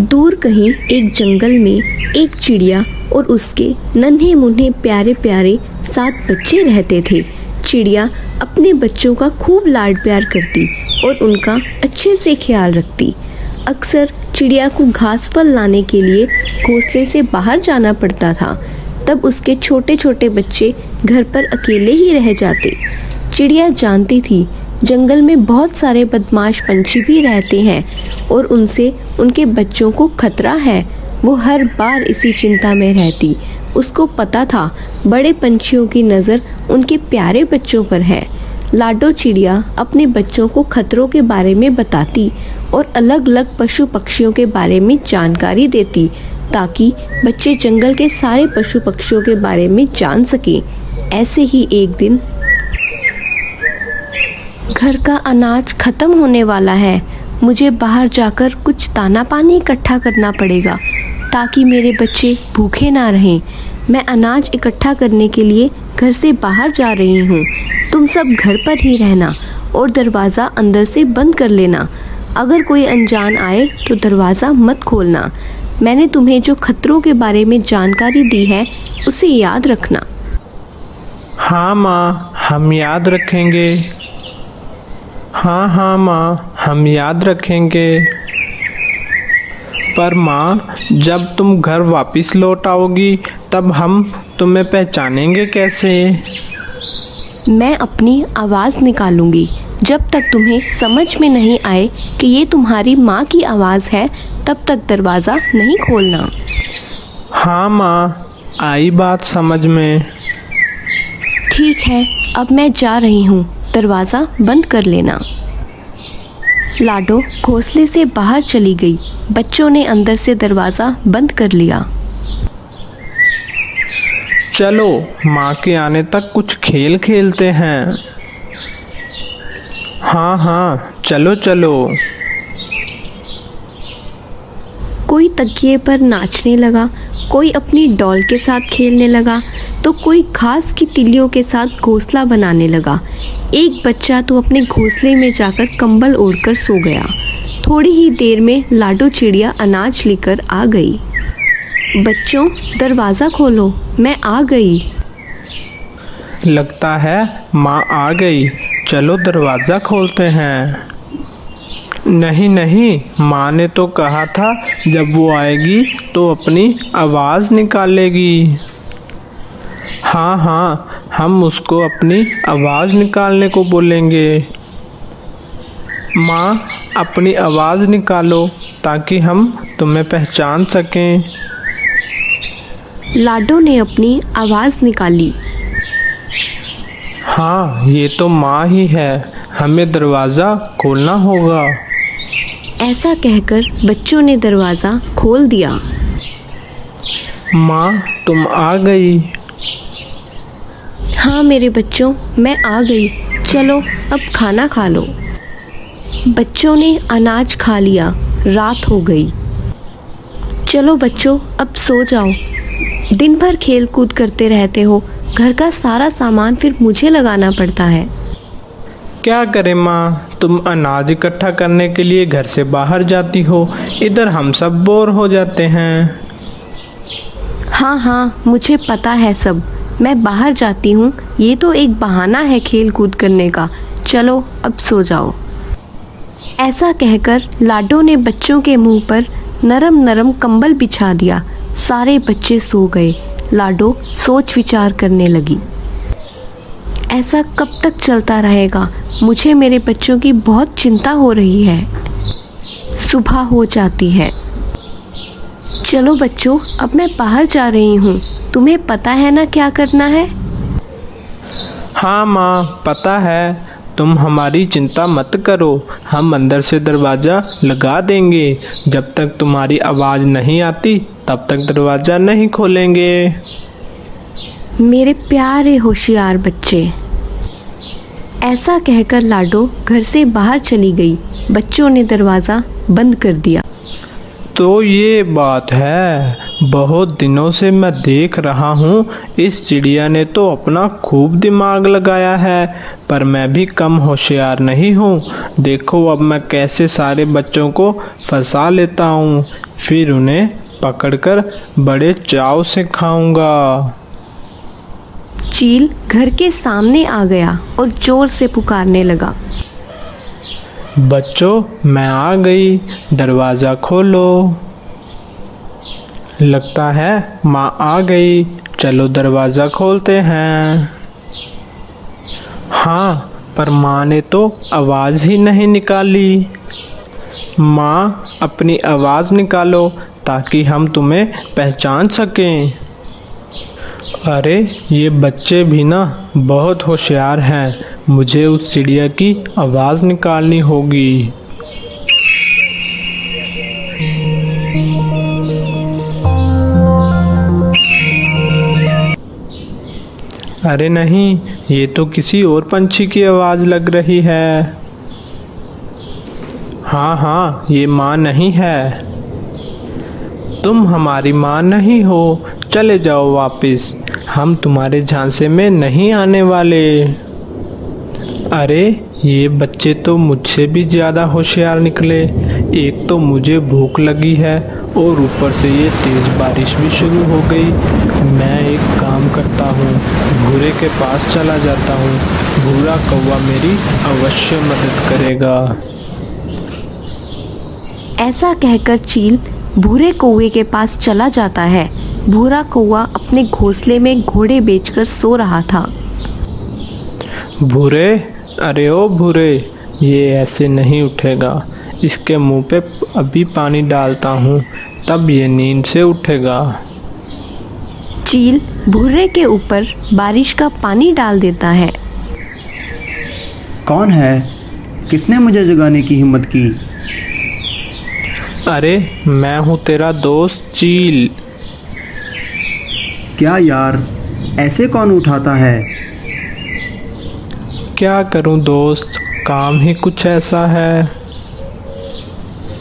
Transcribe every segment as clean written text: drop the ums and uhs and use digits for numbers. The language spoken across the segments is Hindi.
दूर कहीं एक जंगल में एक चिड़िया और उसके नन्हे मुन्ने प्यारे प्यारे 7 बच्चे रहते थे। चिड़िया अपने बच्चों का खूब लाड प्यार करती और उनका अच्छे से ख्याल रखती। अक्सर चिड़िया को घास फल लाने के लिए घोंसले से बाहर जाना पड़ता था। तब उसके छोटे छोटे बच्चे घर पर अकेले ही रह जाते। चिड़िया जानती थी जंगल में बहुत सारे बदमाश पंछी भी रहते हैं और उनसे उनके बच्चों को खतरा है। वो हर बार इसी चिंता में रहती। उसको पता था बड़े पंछियों की नज़र उनके प्यारे बच्चों पर है। लाडो चिड़िया अपने बच्चों को खतरों के बारे में बताती और अलग अलग पशु पक्षियों के बारे में जानकारी देती ताकि बच्चे जंगल के सारे पशु पक्षियों के बारे में जान सकें। ऐसे ही एक दिन, घर का अनाज खत्म होने वाला है। मुझे बाहर जाकर कुछ दाना पानी इकट्ठा करना पड़ेगा ताकि मेरे बच्चे भूखे ना रहें। मैं अनाज इकट्ठा करने के लिए घर से बाहर जा रही हूँ। तुम सब घर पर ही रहना और दरवाज़ा अंदर से बंद कर लेना। अगर कोई अनजान आए तो दरवाज़ा मत खोलना। मैंने तुम्हें जो खतरों के बारे में जानकारी दी है उसे याद रखना। हाँ माँ, हम याद रखेंगे। हाँ माँ, हम याद रखेंगे। पर माँ, जब तुम घर वापस लौट आओगी तब हम तुम्हें पहचानेंगे कैसे? मैं अपनी आवाज़ निकालूंगी। जब तक तुम्हें समझ में नहीं आए कि ये तुम्हारी माँ की आवाज़ है तब तक दरवाज़ा नहीं खोलना। हाँ माँ, आई बात समझ में। ठीक है, अब मैं जा रही हूँ। दरवाज़ा बंद कर लेना। लाडो घोंसले से बाहर चली गई। बच्चों ने अंदर से दरवाज़ा बंद कर लिया। चलो माँ के आने तक कुछ खेल खेलते हैं। हाँ, चलो चलो। कोई तकिए पर नाचने लगा, कोई अपनी डॉल के साथ खेलने लगा तो कोई घास की तिलियों के साथ घोंसला बनाने लगा। एक बच्चा तो अपने घोंसले में जाकर कंबल ओढ़कर सो गया। थोड़ी ही देर में लाडो चिड़िया अनाज लेकर आ गई। बच्चों, दरवाज़ा खोलो, मैं आ गई। लगता है माँ आ गई। चलो दरवाज़ा खोलते हैं। नहीं, माँ ने तो कहा था जब वो आएगी तो अपनी आवाज़ निकालेगी। हाँ, हम उसको अपनी आवाज़ निकालने को बोलेंगे। माँ, अपनी आवाज़ निकालो ताकि हम तुम्हें पहचान सकें। लाडो ने अपनी आवाज़ निकाली। हाँ, ये तो माँ ही है। हमें दरवाज़ा खोलना होगा। ऐसा कहकर बच्चों ने दरवाज़ा खोल दिया। माँ, तुम आ गई। हाँ मेरे बच्चों, मैं आ गई। चलो अब खाना खा लो। बच्चों ने अनाज खा लिया। रात हो गई। चलो बच्चों, अब सो जाओ। दिन भर खेल कूद करते रहते हो। घर का सारा सामान फिर मुझे लगाना पड़ता है। क्या करें माँ, तुम अनाज इकट्ठा करने के लिए घर से बाहर जाती हो, इधर हम सब बोर हो जाते हैं। हाँ, मुझे पता है सब। मैं बाहर जाती हूँ, ये तो एक बहाना है खेल कूद करने का। चलो अब सो जाओ। ऐसा कहकर लाडो ने बच्चों के मुंह पर नरम नरम कंबल बिछा दिया। सारे बच्चे सो गए। लाडो सोच विचार करने लगी। ऐसा कब तक चलता रहेगा? मुझे मेरे बच्चों की बहुत चिंता हो रही है। सुबह हो जाती है। चलो बच्चों, अब मैं बाहर जा रही हूँ। तुम्हें पता है ना क्या करना है? हाँ माँ, पता है। तुम हमारी चिंता मत करो। हम अंदर से दरवाज़ा लगा देंगे। जब तक तुम्हारी आवाज़ नहीं आती तब तक दरवाज़ा नहीं खोलेंगे। मेरे प्यारे होशियार बच्चे। ऐसा कहकर लाडो घर से बाहर चली गई। बच्चों ने दरवाज़ा बंद कर दिया। तो ये बात है, बहुत दिनों से मैं देख रहा हूँ इस चिड़िया ने तो अपना खूब दिमाग लगाया है, पर मैं भी कम होशियार नहीं हूँ। देखो अब मैं कैसे सारे बच्चों को फंसा लेता हूँ। फिर उन्हें पकड़कर बड़े चाव से खाऊंगा। चील घर के सामने आ गया और जोर से पुकारने लगा। बच्चों, मैं आ गई, दरवाज़ा खोलो। लगता है माँ आ गई, चलो दरवाज़ा खोलते हैं। हाँ, पर माँ ने तो आवाज़ ही नहीं निकाली। माँ, अपनी आवाज़ निकालो ताकि हम तुम्हें पहचान सकें। अरे, ये बच्चे भी ना बहुत होशियार हैं। मुझे उस चिड़िया की आवाज़ निकालनी होगी। अरे नहीं, ये तो किसी और पंछी की आवाज़ लग रही है। हाँ हाँ, ये माँ नहीं है। तुम हमारी माँ नहीं हो, चले जाओ वापिस, हम तुम्हारे झांसे में नहीं आने वाले। अरे, ये बच्चे तो मुझसे भी ज़्यादा होशियार निकले। एक तो मुझे भूख लगी है और ऊपर से ये तेज़ बारिश भी शुरू हो गई। मैं एक काम करता हूँ, भूरे के पास चला जाता हूँ। भूरा कौवा मेरी अवश्य मदद करेगा। ऐसा कहकर चील भूरे कौवे के पास चला जाता है। भूरा कौवा अपने घोंसले में घोड़े बेचकर सो रहा था। भूरे, अरे ओ भूरे, ये ऐसे नहीं उठेगा। इसके मुंह पे अभी पानी डालता हूँ, तब ये नींद से उठेगा। चील भूरे के ऊपर बारिश का पानी डाल देता है। कौन है? किसने मुझे जगाने की हिम्मत की? अरे, मैं हूँ तेरा दोस्त चील। क्या यार, ऐसे कौन उठाता है? क्या करूँ दोस्त, काम ही कुछ ऐसा है।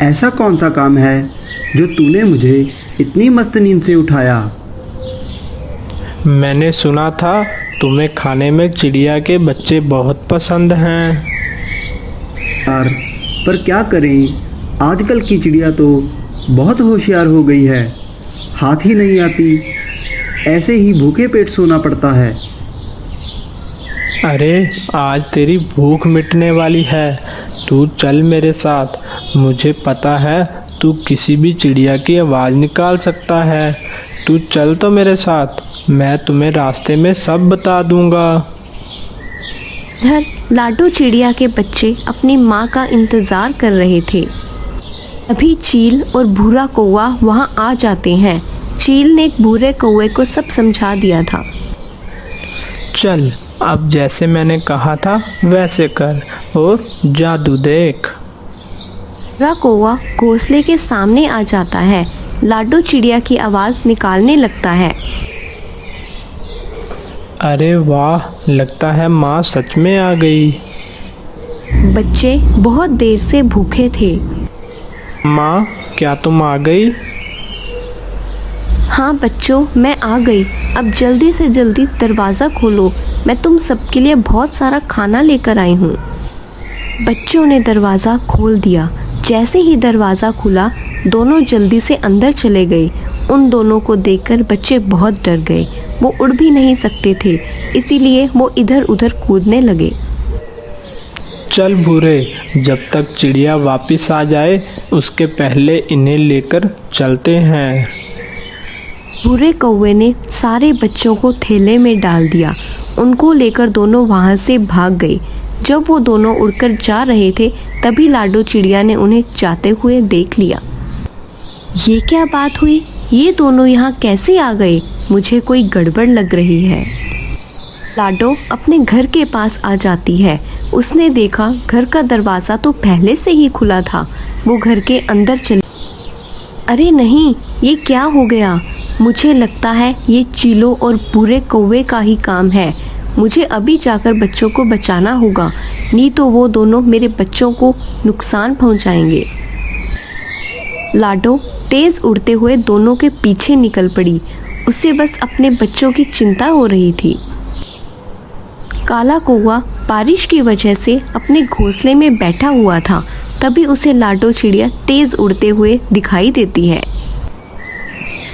ऐसा कौन सा काम है जो तूने मुझे इतनी मस्त नींद से उठाया? मैंने सुना था तुम्हें खाने में चिड़िया के बच्चे बहुत पसंद हैं। यार, पर क्या करें, आजकल की चिड़िया तो बहुत होशियार हो गई है। हाथ ही नहीं आती, ऐसे ही भूखे पेट सोना पड़ता है। अरे, आज तेरी भूख मिटने वाली है। तू चल मेरे साथ। मुझे पता है तू किसी भी चिड़िया की आवाज़ निकाल सकता है। तू चल तो मेरे साथ, मैं तुम्हें रास्ते में सब बता दूंगा। इधर लाडो चिड़िया के बच्चे अपनी माँ का इंतज़ार कर रहे थे। अभी चील और भूरा कौवा वहाँ आ जाते हैं। चील ने भूरे कौवे को सब समझा दिया था। चल, अब जैसे मैंने कहा था वैसे कर और जादू देख। भूरा कौवा घोंसले के सामने आ जाता है। लाडो चिड़िया की आवाज़ निकालने लगता है। अरे वाह, लगता है माँ सच में आ गई। बच्चे बहुत देर से भूखे थे। माँ, क्या तुम आ गई? हाँ बच्चों, मैं आ गई। अब जल्दी से जल्दी दरवाज़ा खोलो, मैं तुम सबके लिए बहुत सारा खाना लेकर आई हूँ। बच्चों ने दरवाज़ा खोल दिया। जैसे ही दरवाज़ा खुला, दोनों जल्दी से अंदर चले गए। उन दोनों को देखकर बच्चे बहुत डर गए। वो उड़ भी नहीं सकते थे, इसीलिए वो इधर उधर कूदने लगे। चल भूरे, जब तक चिड़िया वापस आ जाए उसके पहले इन्हें लेकर चलते हैं। भूरे कौवे ने सारे बच्चों को थैले में डाल दिया। उनको लेकर दोनों वहाँ से भाग गए। जब वो दोनों उड़कर जा रहे थे, तभी लाडो चिड़िया ने उन्हें जाते हुए देख लिया। ये क्या बात हुई? ये दोनों यहाँ कैसे आ गए? मुझे कोई गड़बड़ लग रही है। लाडो अपने घर के पास आ जाती है। उसने देखा घर का दरवाज़ा तो पहले से ही खुला था। वो घर के अंदर चली। अरे नहीं, ये क्या हो गया? मुझे लगता है ये चीलों और भूरे कौवे का ही काम है। मुझे अभी जाकर बच्चों को बचाना होगा, नहीं तो वो दोनों मेरे बच्चों को नुकसान पहुंचाएंगे। लाडो तेज उड़ते हुए दोनों के पीछे निकल पड़ी। उसे बस अपने बच्चों की चिंता हो रही थी। काला कौवा बारिश की वजह से अपने घोंसले में बैठा हुआ था। तभी उसे लाडो चिड़िया तेज उड़ते हुए दिखाई देती है।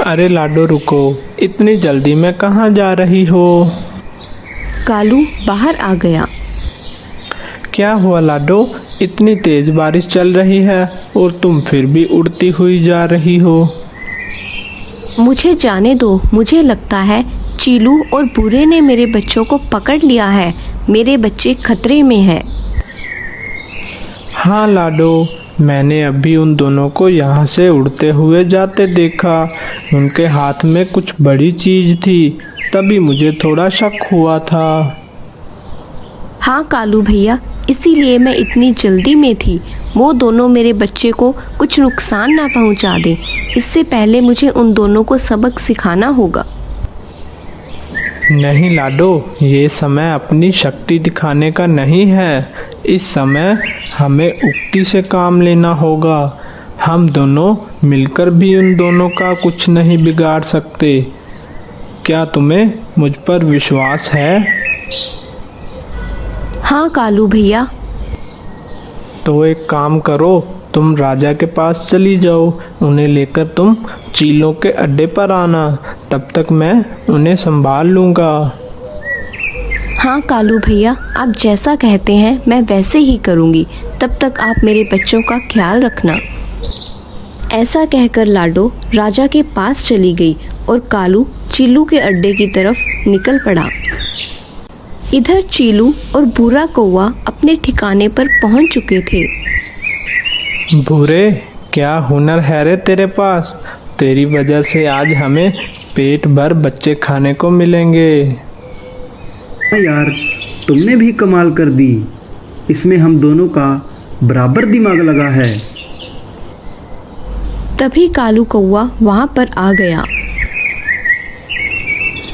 अरे लाडो रुको, इतनी जल्दी में कहाँ जा रही हो? कालू बाहर आ गया। क्या हुआ लाडो, इतनी तेज बारिश चल रही है और तुम फिर भी उड़ती हुई जा रही हो। मुझे जाने दो, मुझे लगता है चीलू और बूरे ने मेरे बच्चों को पकड़ लिया है। मेरे बच्चे खतरे में हैं। हाँ लाडो, मैंने अभी उन दोनों को यहाँ से उड़ते हुए जाते देखा। उनके हाथ में कुछ बड़ी चीज थी, तभी मुझे थोड़ा शक हुआ था। हाँ कालू भैया, इसीलिए मैं इतनी जल्दी में थी। वो दोनों मेरे बच्चे को कुछ नुकसान ना पहुंचा दें, इससे पहले मुझे उन दोनों को सबक सिखाना होगा। नहीं लाडो, ये समय अपनी शक्ति दिखाने का नहीं है। इस समय हमें उक्ति से काम लेना होगा। हम दोनों मिलकर भी उन दोनों का कुछ नहीं बिगाड़ सकते। क्या तुम्हें मुझ पर विश्वास है? हाँ कालू भैया। तो एक काम करो, तुम राजा के पास चली जाओ। उन्हें लेकर तुम चीलों के अड्डे पर आना, तब तक मैं उन्हें संभाल लूँगा। हाँ कालू भैया, आप जैसा कहते हैं मैं वैसे ही करूँगी। तब तक आप मेरे बच्चों का ख्याल रखना। ऐसा कहकर लाडो राजा के पास चली गई और कालू चीलू के अड्डे की तरफ निकल पड़ा। इधर चीलू और भूरा कौवा अपने ठिकाने पर पहुंच चुके थे। भूरे, क्या हुनर है रे तेरे पास? तेरी वजह से आज हमें पेट भर बच्चे खाने को मिलेंगे। हाँ यार, तुमने भी कमाल कर दी। इसमें हम दोनों का बराबर दिमाग लगा है। तभी कालू कौवा वहां पर आ गया।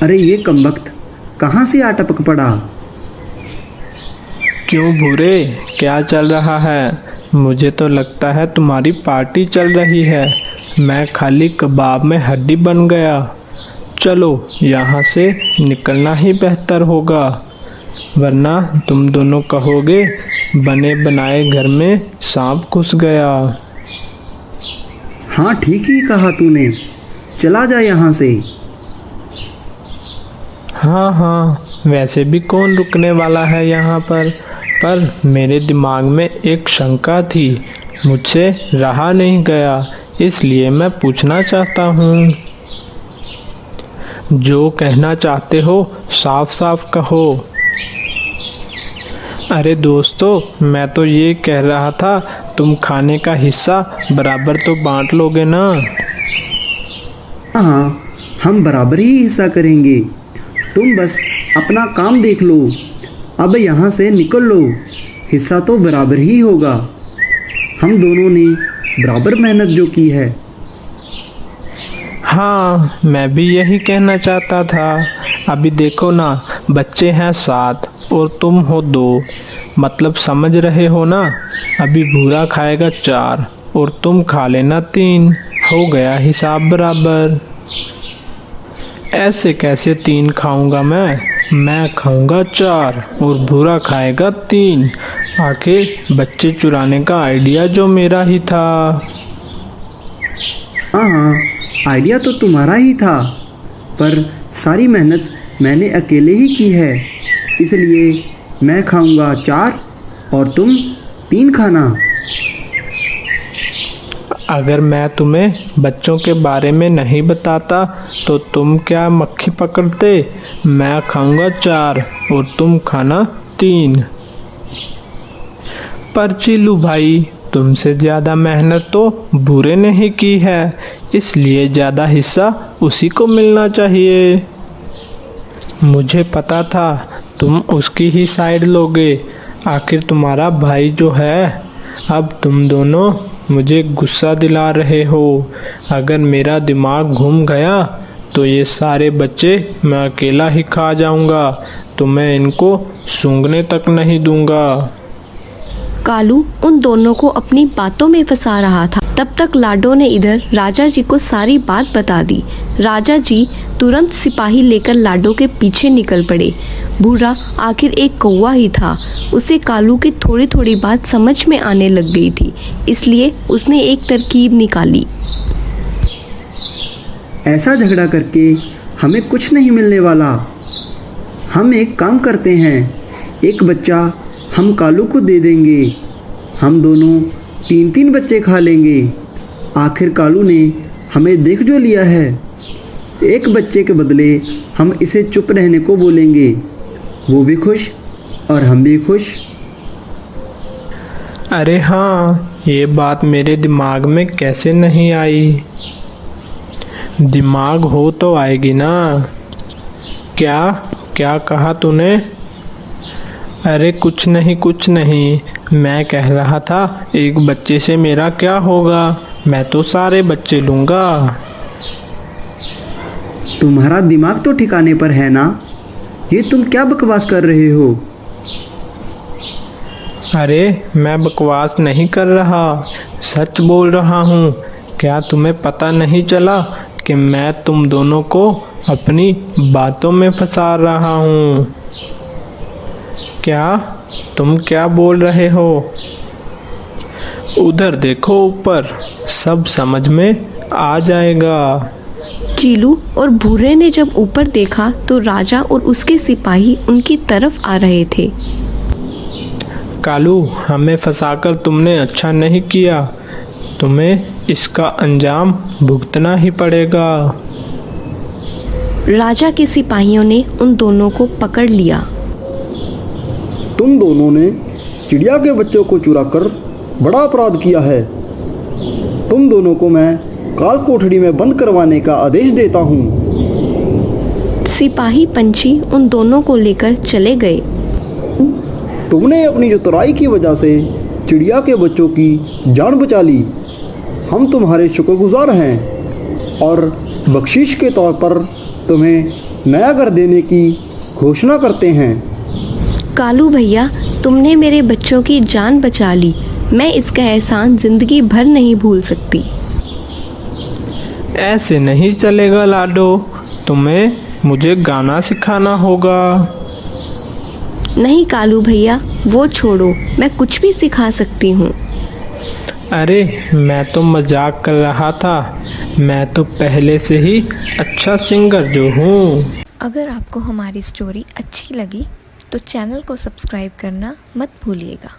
अरे ये कमबख्त कहाँ से आ टपक पड़ा? क्यों भूरे, क्या चल रहा है? मुझे तो लगता है तुम्हारी पार्टी चल रही है। मैं खाली कबाब में हड्डी बन गया। चलो यहाँ से निकलना ही बेहतर होगा, वरना तुम दोनों कहोगे बने बनाए घर में सांप घुस गया। हाँ ठीक ही कहा तूने, चला जा यहाँ से। हाँ हाँ, वैसे भी कौन रुकने वाला है यहाँ पर मेरे दिमाग में एक शंका थी, मुझसे रहा नहीं गया, इसलिए मैं पूछना चाहता हूँ। जो कहना चाहते हो साफ साफ कहो। अरे दोस्तों, मैं तो ये कह रहा था, तुम खाने का हिस्सा बराबर तो बांट लोगे ना? हाँ, हम बराबर ही हिस्सा करेंगे। तुम बस अपना काम देख लो। अब यहाँ से निकल लो, हिस्सा तो बराबर ही होगा। हम दोनों ने बराबर मेहनत जो की है। हाँ, मैं भी यही कहना चाहता था। अभी देखो ना, बच्चे हैं 7 और तुम हो 2, मतलब समझ रहे हो ना। अभी भूरा खाएगा 4 और तुम खा लेना 3, हो गया हिसाब बराबर। ऐसे कैसे 3 खाऊंगा मैं खाऊंगा 4 और भूरा खाएगा 3। आखिर बच्चे चुराने का आइडिया जो मेरा ही था। हाँ, आइडिया तो तुम्हारा ही था, पर सारी मेहनत मैंने अकेले ही की है। इसलिए मैं खाऊंगा 4 और तुम 3 खाना। अगर मैं तुम्हें बच्चों के बारे में नहीं बताता तो तुम क्या मक्खी पकड़ते? मैं खाऊंगा 4 और तुम खाना 3। पर चिल्लू भाई, तुमसे ज़्यादा मेहनत तो भूरे ने ही की है, इसलिए ज़्यादा हिस्सा उसी को मिलना चाहिए। मुझे पता था तुम उसकी ही साइड लोगे, आखिर तुम्हारा भाई जो है। अब तुम दोनों मुझे गुस्सा दिला रहे हो। अगर मेरा दिमाग घूम गया तो ये सारे बच्चे मैं अकेला ही खा जाऊंगा, तो मैं इनको सूंघने तक नहीं दूंगा। कालू उन दोनों को अपनी बातों में फंसा रहा था। तब तक लाडो ने इधर राजा जी को सारी बात बता दी। राजा जी तुरंत सिपाही लेकर लाडो के पीछे निकल पड़े। भूरा आखिर एक कौवा ही था, उसे कालू की थोड़ी थोड़ी बात समझ में आने लग गई थी, इसलिए उसने एक तरकीब निकाली। ऐसा झगड़ा करके हमें कुछ नहीं मिलने वाला। हम एक काम करते हैं, एक बच्चा हम कालू को दे देंगे। हम दोनों 3-3 बच्चे खा लेंगे। आखिर कालू ने हमें देख जो लिया है। एक बच्चे के बदले हम इसे चुप रहने को बोलेंगे। वो भी खुश और हम भी खुश। अरे हाँ, ये बात मेरे दिमाग में कैसे नहीं आई। दिमाग हो तो आएगी ना। क्या क्या कहा तूने? अरे कुछ नहीं, मैं कह रहा था एक बच्चे से मेरा क्या होगा, मैं तो सारे बच्चे लूँगा। तुम्हारा दिमाग तो ठिकाने पर है ना? ये तुम क्या बकवास कर रहे हो? अरे मैं बकवास नहीं कर रहा, सच बोल रहा हूँ। क्या तुम्हें पता नहीं चला कि मैं तुम दोनों को अपनी बातों में फंसा रहा हूँ? क्या तुम क्या बोल रहे हो? उधर देखो ऊपर, सब समझ में आ जाएगा। चीलू और भूरे ने जब ऊपर देखा तो राजा और उसके सिपाही उनकी तरफ आ रहे थे। कालू, हमें फंसाकर तुमने अच्छा नहीं किया। तुम्हें इसका अंजाम भुगतना ही पड़ेगा। राजा के सिपाहियों ने उन दोनों को पकड़ लिया। तुम दोनों ने चिड़िया के बच्चों को चुरा कर बड़ा अपराध किया है। तुम दोनों को मैं काल कोठड़ी में बंद करवाने का आदेश देता हूँ। सिपाही पंछी उन दोनों को लेकर चले गए। तुमने अपनी चतुराई की वजह से चिड़िया के बच्चों की जान बचा ली। हम तुम्हारे शुक्रगुजार हैं और बख्शीश के तौर पर तुम्हें नया घर देने की घोषणा करते हैं। कालू भैया, तुमने मेरे बच्चों की जान बचा ली। मैं इसका एहसान जिंदगी भर नहीं भूल सकती। ऐसे नहीं चलेगा लाडो, तुम्हें मुझे गाना सिखाना होगा। नहीं कालू भैया, वो छोड़ो, मैं कुछ भी सिखा सकती हूँ। अरे मैं तो मजाक कर रहा था, मैं तो पहले से ही अच्छा सिंगर जो हूँ। अगर आपको हमारी स्टोरी अच्छी लगी तो चैनल को सब्सक्राइब करना मत भूलिएगा।